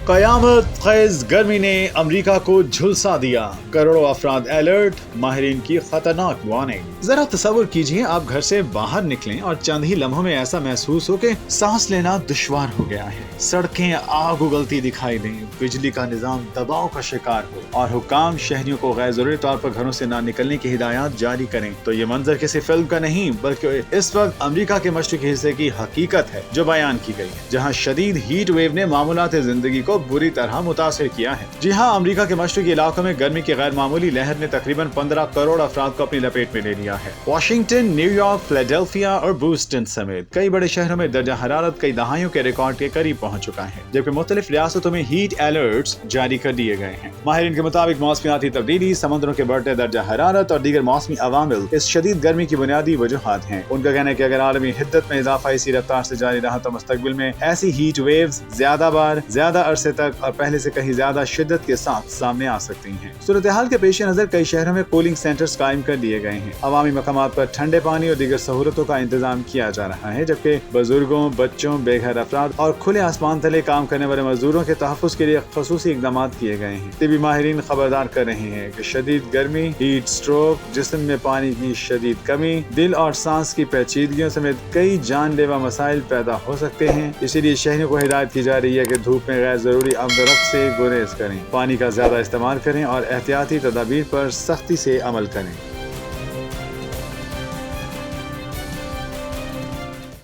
कयामत खैज गर्मी ने अमेरिका को झुलसा दिया, करोड़ों अफराद अलर्ट, माहिरीन की खतरनाक वार्निंग। जरा तसव्वुर कीजिए आप घर से बाहर निकलें और चंद ही लम्हों में ऐसा महसूस हो कि सांस लेना दुश्वार हो गया है, सड़कें आग उगलती दिखाई दें, बिजली का निजाम दबाव का शिकार हो और हुक्काम शहरियों को गैर जरूरी तौर पर घरों से न निकलने की हिदायत जारी करें, तो ये मंजर किसी फिल्म का नहीं बल्कि इस वक्त अमेरिका के मशरकी हिस्से की हकीकत है जो बयान की गई है, जहाँ शदीद हीट वेव ने मामूलात जिंदगी को बुरी तरह मुतासिर किया है। जी हाँ, अमेरिका के मशरकी इलाकों में गर्मी की गैर मामूली लहर ने तकरीबन 15 करोड़ अफराद को अपनी लपेट में ले लिया है। वाशिंगटन, न्यूयॉर्क, फिलाडेल्फिया और बूस्टन समेत कई बड़े शहरों में दर्जा हरारत कई दहाइयों के रिकॉर्ड के करीब पहुंच चुका है, जबकि मुख्तलिफ रियासतों में हीट अलर्ट्स जारी कर दिए गए हैं। माहिरीन के मुताबिक मौसमियाती तब्दीली, समुद्रों के बढ़ते दर्जा हरारत और दीगर मौसमी अवामिल इस शदीद गर्मी की बुनियादी वजूहात हैं। उनका कहना है कि अगर आलमी हिद्दत में इजाफा इसी रफ्तार से जारी रहा तो मुस्तकबिल में ऐसी हीट वेव्स ज्यादा बार, ज्यादा अरसे तक और पहले से कहीं ज्यादा शिद्दत के साथ सामने आ सकती हैं। सूरत हाल के पेश नजर कई शहरों में कूलिंग सेंटर्स कायम कर दिए गए हैं। अवामी मकामात पर ठंडे पानी और दीगर सहूलतों का इंतजाम किया जा रहा है, जबकि बुजुर्गों, बच्चों, बेघर अफराद और खुले आसमान तले काम करने वाले मजदूरों के तहफ़्फ़ुज़ के लिए खसूसी इक़दाम किए गए हैं। तिबी माहिरीन खबरदार कर रहे हैं कि शदीद गर्मी, हीट स्ट्रोक, जिस्म में पानी की शदीद कमी, दिल और सांस की पेचीदगियों समेत कई जानलेवा मसाइल पैदा हो सकते हैं। इसीलिए शहरियों को हिदायत की जा रही है कि धूप में गैर जरूरी आमदरफ्त से गुरेज करें, पानी का ज्यादा इस्तेमाल करें और एहतियाती तदाबीर पर सख्ती से अमल करें।